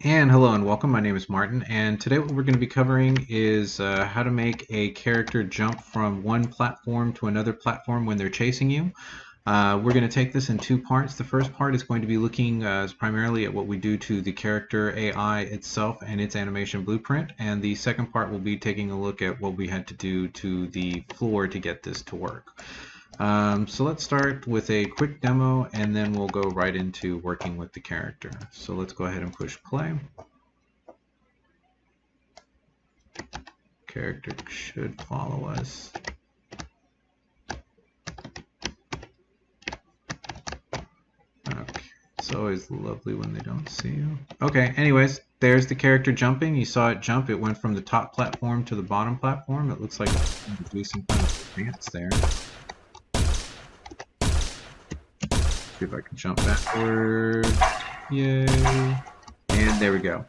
And hello and welcome, my name is Martin, and today what we're going to be covering is how to make a character jump from one platform to another platform when they're chasing you. We're going to take this in two parts. The first part is going to be looking primarily at what we do to the character AI itself and its animation blueprint, and the second part will be taking a look at what we had to do to the floor to get this to work. So let's start with a quick demo and then we'll go right into working with the character. So let's go ahead and push play. Character should follow us. Okay, it's always lovely when they don't see you. Okay, anyways, there's the character jumping. You saw it jump. It went from the top platform to the bottom platform. It looks like it's going to do some kind of advance there. See if I can jump backward. Yay. And there we go.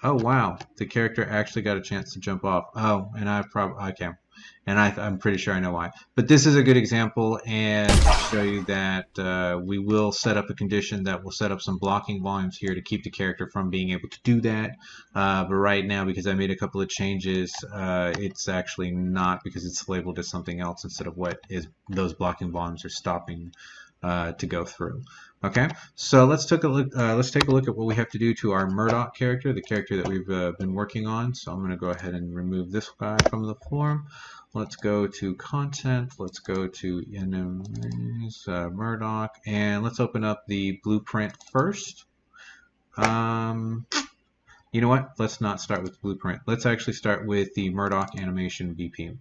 Oh wow, the character actually got a chance to jump off. Oh, and I'm pretty sure I know why. But this is a good example, and I'll show you that we will set up a condition that will set up some blocking volumes here to keep the character from being able to do that. But right now, because I made a couple of changes, it's actually not, because it's labeled as something else instead of what is those blocking volumes are stopping to go through. Okay, so let's take a look. Let's take a look at what we have to do to our Murdoch character, the character that we've been working on. So I'm going to go ahead and remove this guy from the form. Let's go to content. Let's go to enemies, Murdoch, and let's open up the blueprint first. You know what? Let's not start with the blueprint. Let's actually start with the Murdoch animation BP.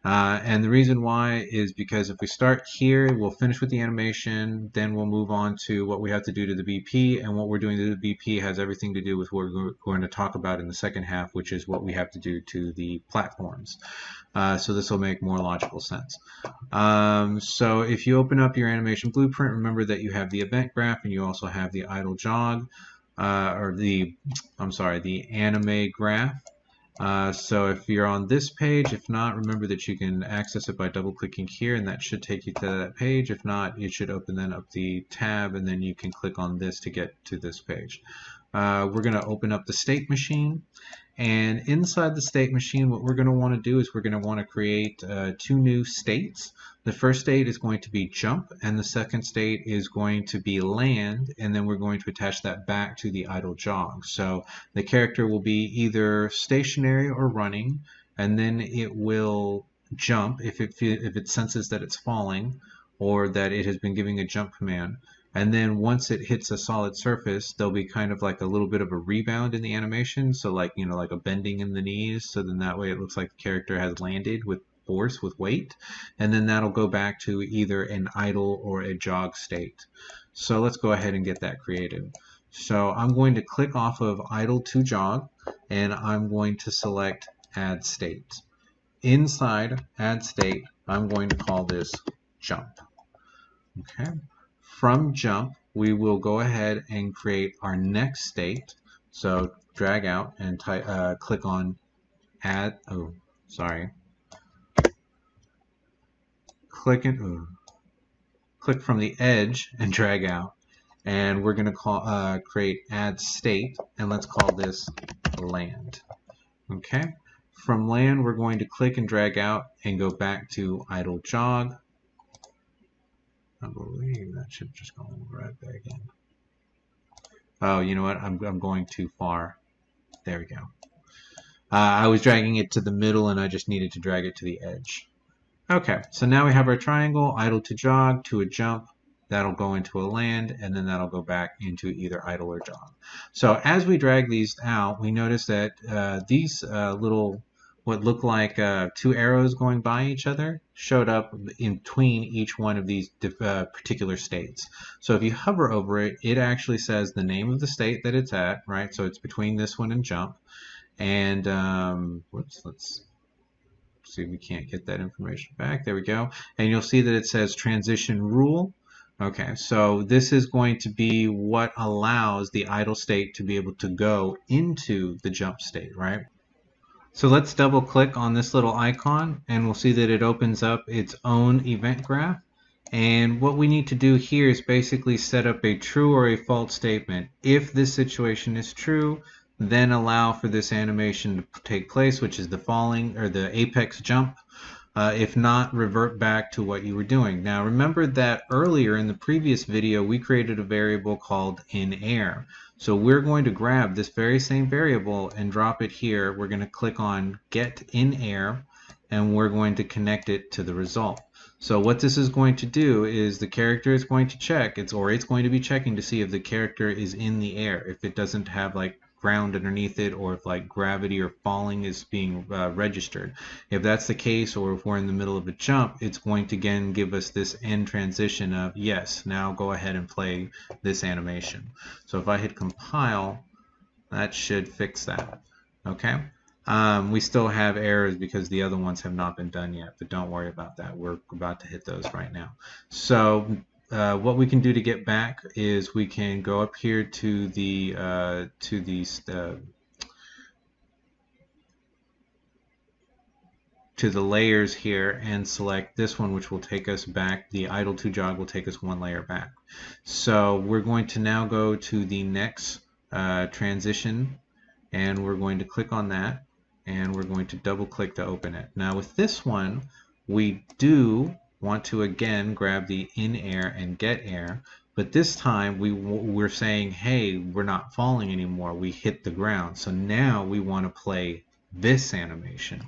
And the reason why is because if we start here, we'll finish with the animation, then we'll move on to what we have to do to the BP, and what we're doing to the BP has everything to do with what we're going to talk about in the second half, which is what we have to do to the platforms. So this will make more logical sense. So if you open up your animation blueprint, remember that you have the event graph and you also have the idle jog. The anime graph. So if you're on this page, if not, remember that you can access it by double clicking here, and that should take you to that page. If not, it should open then up the tab, and then you can click on this to get to this page. We're going to open up the state machine, and inside the state machine, what we're going to want to do is we're going to want to create two new states. The first state is going to be jump, and the second state is going to be land, and then we're going to attach that back to the idle jog. So the character will be either stationary or running, and then it will jump if it senses that it's falling or that it has been giving a jump command. And then once it hits a solid surface, there'll be kind of like a little bit of a rebound in the animation. So like, like a bending in the knees. So then that way it looks like the character has landed with force, with weight. And then that'll go back to either an idle or a jog state. So let's go ahead and get that created. So I'm going to click off of idle to jog, and I'm going to select add state. Inside add state, I'm going to call this jump. Okay. From jump, we will go ahead and create our next state. So drag out and click on add. Oh, sorry. Click from the edge and drag out, and we're going to create add state, and let's call this land. Okay. From land, we're going to click and drag out and go back to idle jog. I believe that should just go right back in. Oh, you know what? I'm going too far. There we go. I was dragging it to the middle, and I just needed to drag it to the edge. Okay, so now we have our triangle, idle to jog, to a jump. That'll go into a land, and then that'll go back into either idle or jog. So as we drag these out, we notice that these little what looked like two arrows going by each other showed up in between each one of these particular states. So if you hover over it, it actually says the name of the state that it's at, right? So it's between this one and jump. And let's see if we can't get that information back. There we go. And you'll see that it says transition rule. Okay, so this is going to be what allows the idle state to be able to go into the jump state, right? So let's double click on this little icon, and we'll see that it opens up its own event graph. And what we need to do here is basically set up a true or a false statement. If this situation is true, then allow for this animation to take place, which is the falling or the apex jump. If not, revert back to what you were doing. Now remember that earlier in the previous video we created a variable called in air. So we're going to grab this very same variable and drop it here. We're going to click on get in air and we're going to connect it to the result. So what this is going to do is the character is going to check, it's going to be checking to see if the character is in the air, if it doesn't have like ground underneath it, or if like gravity or falling is being registered. If that's the case, or if we're in the middle of a jump, it's going to again give us this end transition of yes, now go ahead and play this animation. So if I hit compile, that should fix that. Okay. We still have errors because the other ones have not been done yet, but don't worry about that. We're about to hit those right now. So what we can do to get back is we can go up here to the layers here and select this one, which will take us back. The idle to jog will take us one layer back. So we're going to now go to the next transition, and we're going to click on that, and we're going to double click to open it. Now with this one, we do want to again grab the in air and get air, but this time we're saying, hey, we're not falling anymore, we hit the ground. So now we want to play this animation.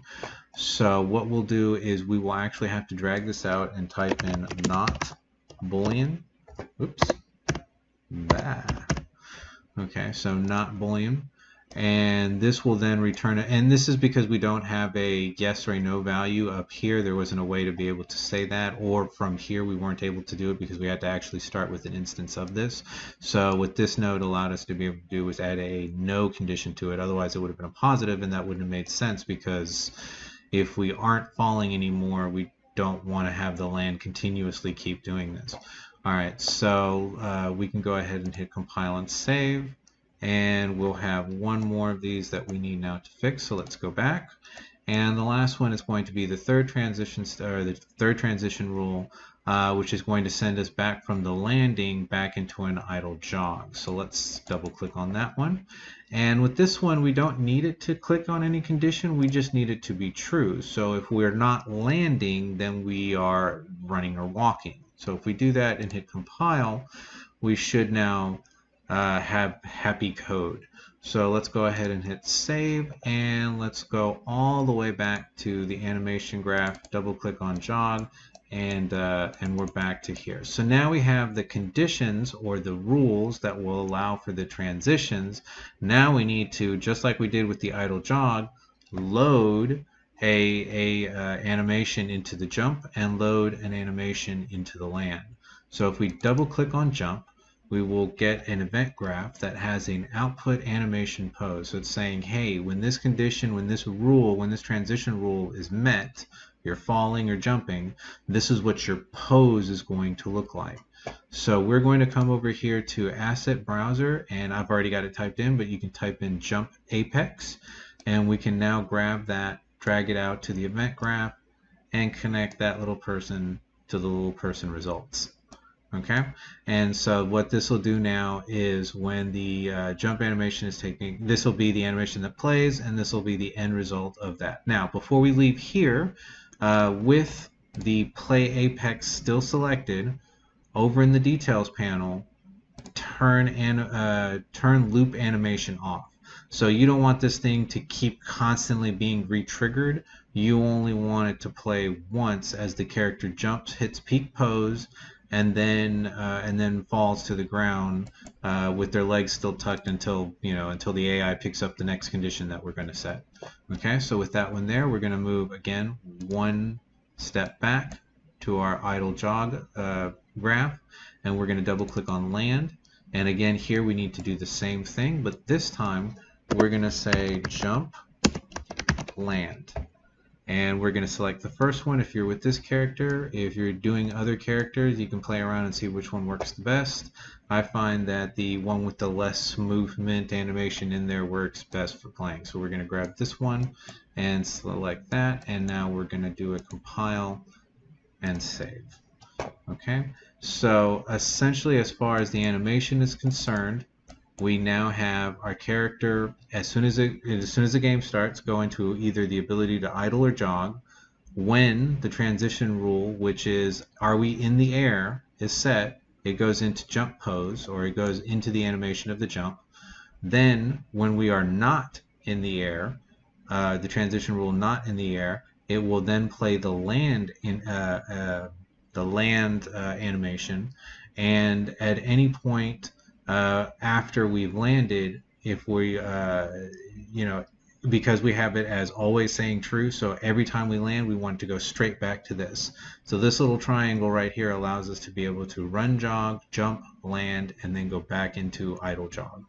So what we'll do is we will actually have to drag this out and type in not boolean. Oops. Okay, so not boolean. And this will then return it, and this is because we don't have a yes or a no value up here. There wasn't a way to be able to say that, or from here we weren't able to do it because we had to actually start with an instance of this. So what this node allowed us to be able to do was add a no condition to it. Otherwise it would have been a positive, and that wouldn't have made sense, because if we aren't falling anymore, we don't want to have the land continuously keep doing this. Alright, so we can go ahead and hit compile and save. And we'll have one more of these that we need now to fix. So let's go back. And the last one is going to be the third transition rule, which is going to send us back from the landing back into an idle jog. So let's double click on that one. And with this one, we don't need it to click on any condition. We just need it to be true. So if we're not landing, then we are running or walking. So if we do that and hit compile, we should now have happy code. So let's go ahead and hit save, and let's go all the way back to the animation graph, double click on jog, and we're back to here. So now we have the conditions or the rules that will allow for the transitions. Now we need to, just like we did with the idle jog, load a animation into the jump and load an animation into the land. So if we double click on jump, we will get an event graph that has an output animation pose. So it's saying, hey, when this condition, when this transition rule is met, you're falling or jumping, this is what your pose is going to look like. So we're going to come over here to Asset Browser, and I've already got it typed in, but you can type in jump apex, and we can now grab that, drag it out to the event graph, and connect that little person to the little person results. Okay, and so what this will do now is when the jump animation is taking, this will be the animation that plays, and this will be the end result of that. Now, before we leave here, with the play apex still selected, over in the details panel, turn loop animation off. So you don't want this thing to keep constantly being re-triggered. You only want it to play once as the character jumps, hits peak pose, and then falls to the ground with their legs still tucked until the AI picks up the next condition that we're going to set. Okay, so with that one there, we're going to move again one step back to our idle jog graph, and we're going to double click on land. And again, here we need to do the same thing, but this time we're going to say jump land. And we're going to select the first one if you're with this character. If you're doing other characters, you can play around and see which one works the best. I find that the one with the less movement animation in there works best for playing. So we're going to grab this one and select that. And now we're going to do a compile and save. Okay, so essentially as far as the animation is concerned, we now have our character, as soon as the game starts, go into either the ability to idle or jog. When the transition rule, which is are we in the air, is set, it goes into jump pose, or it goes into the animation of the jump. Then when we are not in the air, the transition rule not in the air, it will then play the land animation, and at any point after we've landed, if we because we have it as always saying true, so every time we land we want to go straight back to this. So this little triangle right here allows us to be able to run, jog, jump, land, and then go back into idle jog.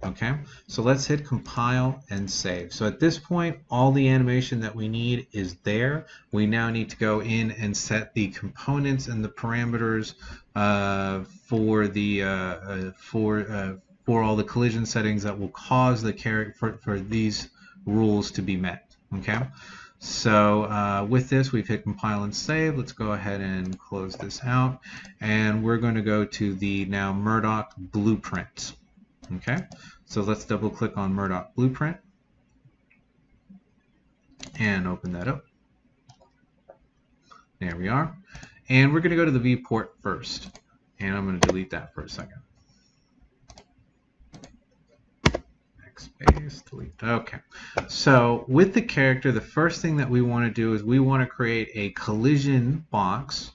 Okay, so let's hit compile and save. So at this point, all the animation that we need is there. We now need to go in and set the components and the parameters for all the collision settings that will cause the character for these rules to be met. Okay, so with this, we've hit compile and save. Let's go ahead and close this out, and we're going to go to the now Murdoch blueprint. Okay, so let's double click on Murdoch blueprint and open that up. There we are. And we're going to go to the viewport first. And I'm going to delete that for a second. Backspace, delete. Okay. So with the character, the first thing that we want to do is we want to create a collision box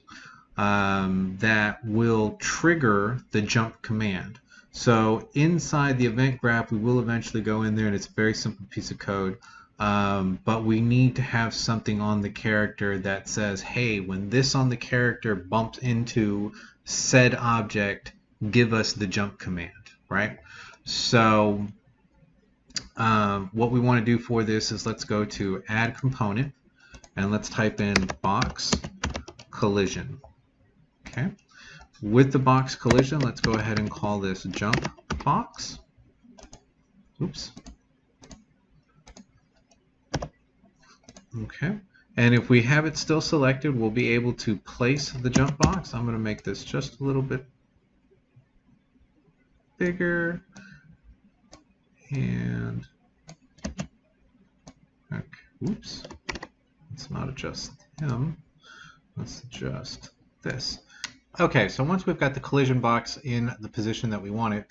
that will trigger the jump command. So inside the event graph, we will eventually go in there, and it's a very simple piece of code. But we need to have something on the character that says, hey, when this on the character bumps into said object, give us the jump command, right? So what we want to do for this is let's go to add component, and let's type in box collision. Okay. With the box collision, let's go ahead and call this jump box. Oops. Okay. And if we have it still selected, we'll be able to place the jump box. I'm going to make this just a little bit bigger. And okay. Oops. Let's not adjust him. Let's adjust this. Okay, so once we've got the collision box in the position that we want it,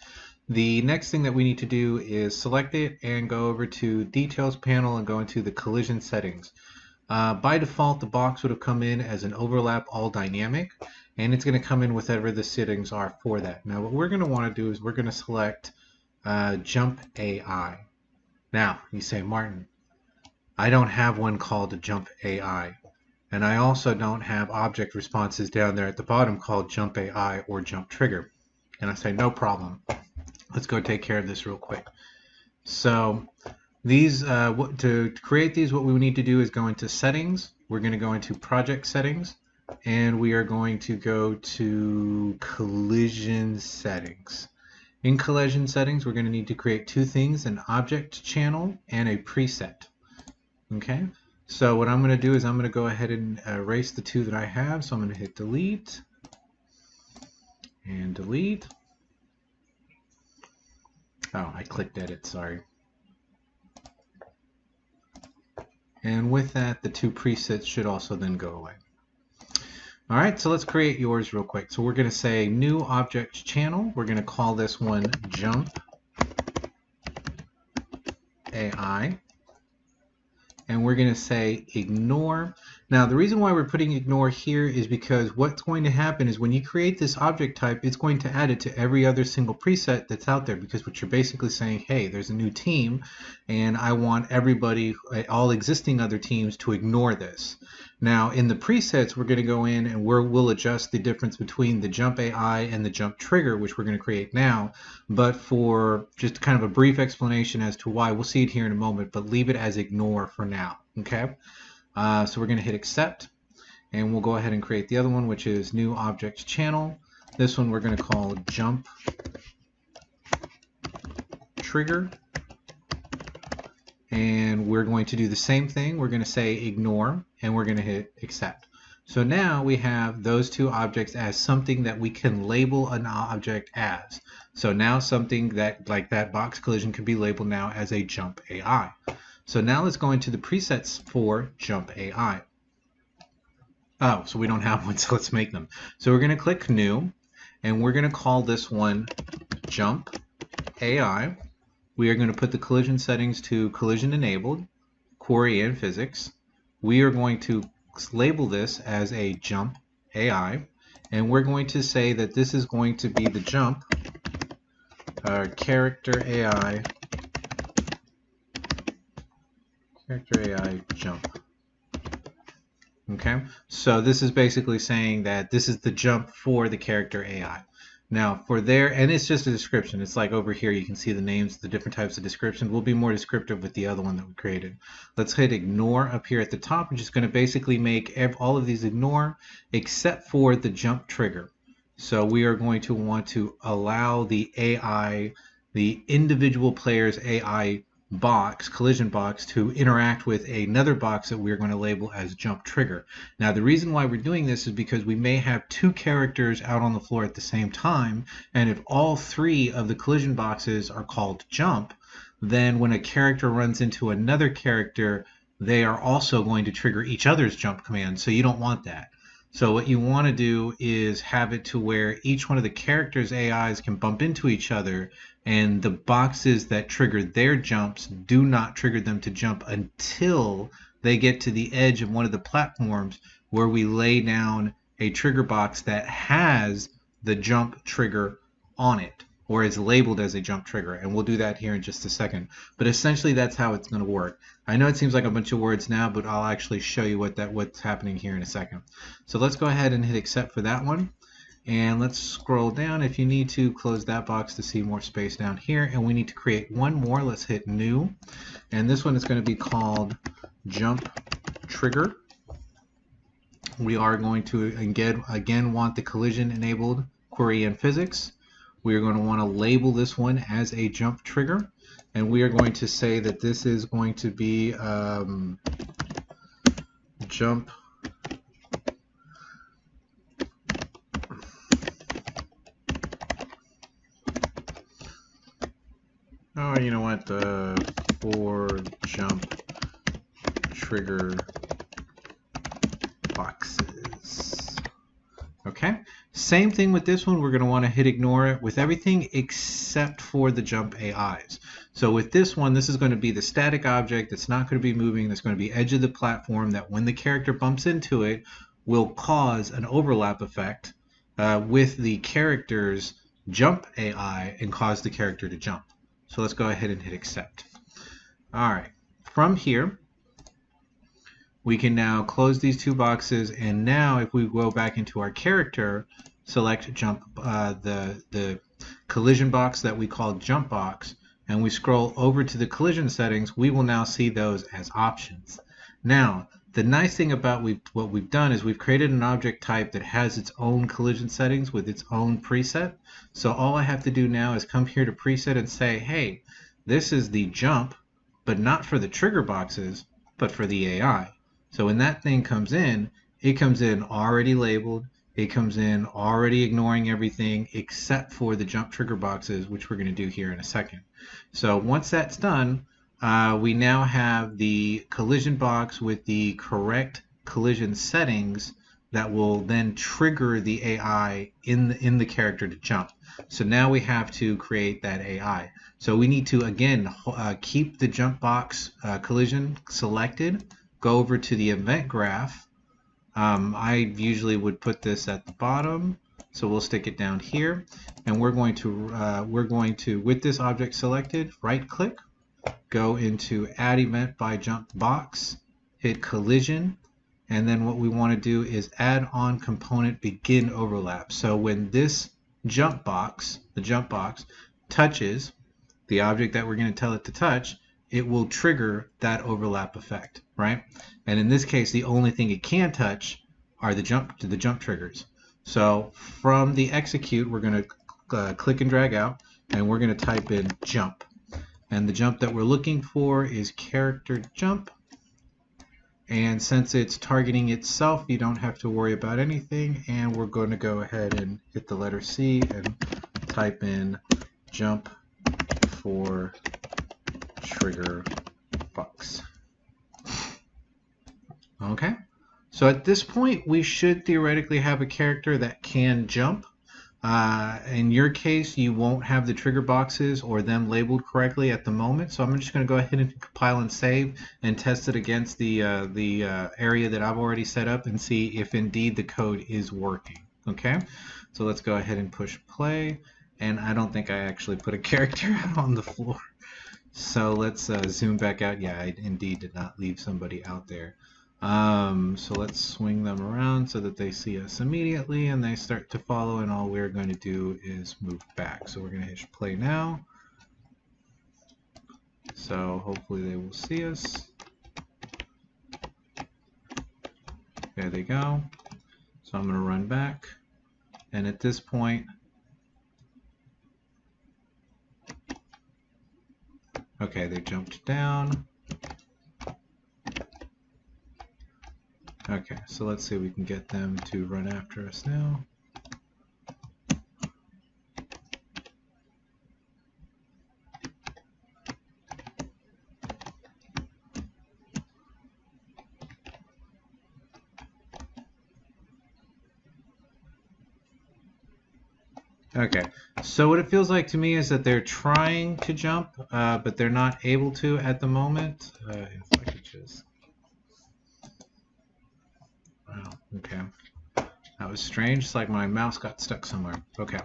the next thing that we need to do is select it and go over to Details panel and go into the collision settings. By default, the box would have come in as an overlap all dynamic, and it's going to come in with whatever the settings are for that. Now what we're going to want to do is we're going to select Jump AI. Now, you say, Martin, I don't have one called Jump AI. And I also don't have object responses down there at the bottom called Jump AI or Jump Trigger. And I say, no problem. Let's go take care of this real quick. So these, to create these, what we need to do is go into Settings. We're going to go into Project Settings, and we are going to go to Collision Settings. In Collision Settings, we're going to need to create two things, an object channel and a preset. Okay. So what I'm going to do is I'm going to go ahead and erase the two that I have. So I'm going to hit delete and delete. Oh, I clicked edit, sorry. And with that, the two presets should also then go away. All right, so let's create yours real quick. So we're going to say new object channel. We're going to call this one Jump AI. And we're going to say ignore. Now the reason why we're putting ignore here is because what's going to happen is when you create this object type, it's going to add it to every other single preset that's out there, because what you're basically saying, hey, there's a new team and I want everybody, all existing other teams, to ignore this. Now in the presets, we're going to go in and we'll adjust the difference between the jump AI and the jump trigger, which we're going to create now. But for just kind of a brief explanation as to why, we'll see it here in a moment, but leave it as ignore for now. Okay. So we're going to hit accept, and we'll go ahead and create the other one, which is new object channel. This one we're going to call jump trigger. And we're going to do the same thing. We're going to say ignore, and we're going to hit accept. So now we have those two objects as something that we can label an object as. So now something that, like that box collision, can be labeled now as a jump AI. So now let's go into the presets for jump AI. Oh, so we don't have one, so let's make them. So we're going to click New, and we're going to call this one Jump AI. We are going to put the collision settings to collision enabled, query and physics. We are going to label this as a jump AI, and we're going to say that this is going to be the jump character AI jump. Okay, so this is basically saying that this is the jump for the character AI. Now for there, and it's just a description. It's like over here you can see the names, the different types of description. We'll be more descriptive with the other one that we created. Let's hit ignore up here at the top. I'm just going to basically make all of these ignore except for the jump trigger. So we are going to want to allow the AI, the individual player's AI box, collision box, to interact with another box that we're going to label as jump trigger. Now the reason why we're doing this is because we may have two characters out on the floor at the same time, and if all three of the collision boxes are called jump, then when a character runs into another character, they are also going to trigger each other's jump command, so you don't want that. So what you want to do is have it to where each one of the characters' AIs can bump into each other, and the boxes that trigger their jumps do not trigger them to jump until they get to the edge of one of the platforms where we lay down a trigger box that has the jump trigger on it, or is labeled as a jump trigger, and we'll do that here in just a second. But essentially that's how it's going to work. I know it seems like a bunch of words now, but I'll actually show you what's happening here in a second. So let's go ahead and hit accept for that one, and let's scroll down. If you need to, close that box to see more space down here, and we need to create one more. Let's hit new, and this one is going to be called jump trigger. We are going to again want the collision enabled query and physics. We are going to want to label this one as a jump trigger, and we are going to say that this is going to be jump oh, you know what, for jump trigger boxes. Okay, same thing with this one. We're going to want to hit ignore it with everything except for the jump AIs. So with this one, this is going to be the static object that's not going to be moving, that's going to be edge of the platform, that when the character bumps into it will cause an overlap effect with the character's jump AI and cause the character to jump. So let's go ahead and hit accept. All right, from here we can now close these two boxes, and now if we go back into our character, select jump, the collision box that we call jump box, and we scroll over to the collision settings, we will now see those as options. Now the nice thing about what we've done is we've created an object type that has its own collision settings with its own preset. So all I have to do now is come here to preset and say, hey, this is the jump, but not for the trigger boxes, but for the AI. So when that thing comes in, it comes in already labeled, it comes in already ignoring everything except for the jump trigger boxes, which we're going to do here in a second. So once that's done, we now have the collision box with the correct collision settings that will then trigger the AI in the character to jump. So now we have to create that AI. So we need to again keep the jump box collision selected, go over to the event graph. I usually would put this at the bottom, so we'll stick it down here, and we're going to with this object selected, right click, go into add event by jump box, hit collision, and then what we want to do is add on component begin overlap. So when this jump box, the jump box, touches the object that we're going to tell it to touch, it will trigger that overlap effect, right? And in this case, the only thing it can touch are the jump triggers. So from the execute, we're going to click and drag out, and we're going to type in jump. And the jump that we're looking for is character jump. And since it's targeting itself, you don't have to worry about anything. And we're going to go ahead and hit the letter C and type in jump for trigger box. Okay, so at this point, we should theoretically have a character that can jump. In your case, you won't have the trigger boxes or them labeled correctly at the moment, so I'm just going to go ahead and compile and save and test it against the area that I've already set up and see if indeed the code is working. Okay, so let's go ahead and push play, and I don't think I actually put a character out on the floor. So let's zoom back out. Yeah, I indeed did not leave somebody out there. So let's swing them around so that they see us immediately and they start to follow, and all we're going to do is move back. So we're going to hit play now. So hopefully they will see us. There they go. So I'm going to run back, and at this point, okay, they jumped down. Okay, so let's see if we can get them to run after us now. Okay, so what it feels like to me is that they're trying to jump, but they're not able to at the moment. If I could just... Wow, okay. That was strange. It's like my mouse got stuck somewhere. Okay,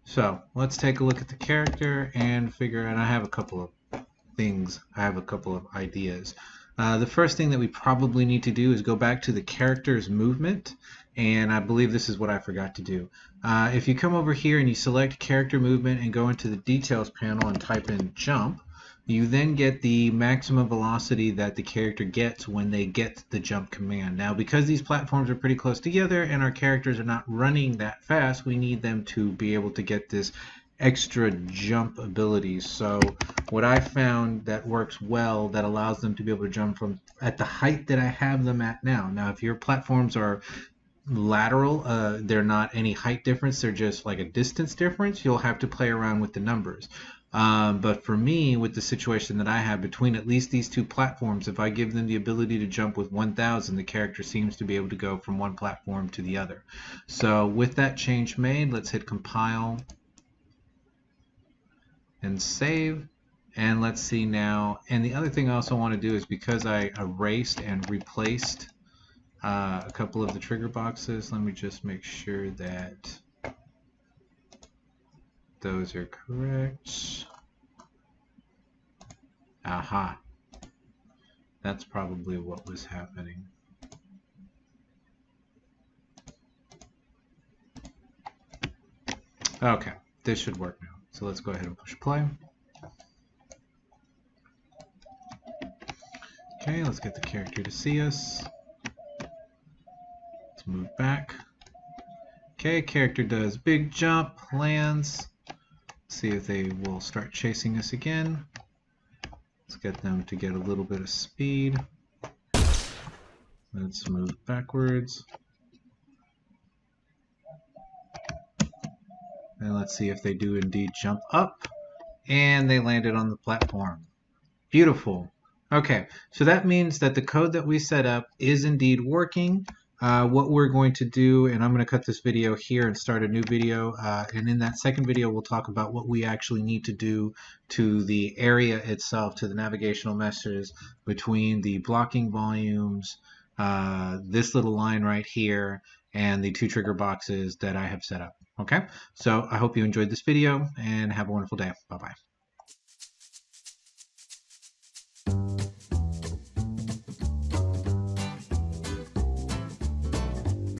so let's take a look at the character and figure out. I have a couple of things. I have a couple of ideas. The first thing that we probably need to do is go back to the character's movement, and I believe this is what I forgot to do. If you come over here and you select character movement and go into the details panel and type in jump, you then get the maximum velocity that the character gets when they get the jump command. Now, because these platforms are pretty close together and our characters are not running that fast, we need them to be able to get this extra jump abilities. So what I found that works well, that allows them to be able to jump from at the height that I have them at now. Now, if your platforms are lateral, they're not any height difference, they're just like a distance difference, you'll have to play around with the numbers. But for me, with the situation that I have between at least these two platforms, if I give them the ability to jump with 1000, the character seems to be able to go from one platform to the other. So with that change made, let's hit compile and save, and let's see now. And the other thing I also want to do is, because I erased and replaced a couple of the trigger boxes, let me just make sure that those are correct. Aha, that's probably what was happening. Okay, this should work now. So let's go ahead and push play. Okay, let's get the character to see us. Let's move back. Okay, character does big jump, lands. See if they will start chasing us again. Let's get them to get a little bit of speed. Let's move backwards. And let's see if they do indeed jump up. And they landed on the platform. Beautiful. Okay, so that means that the code that we set up is indeed working. What we're going to do, and I'm going to cut this video here and start a new video, and in that second video we'll talk about what we actually need to do to the area itself, to the navigational messages between the blocking volumes, this little line right here, and the two trigger boxes that I have set up. Okay, so I hope you enjoyed this video and have a wonderful day. Bye-bye.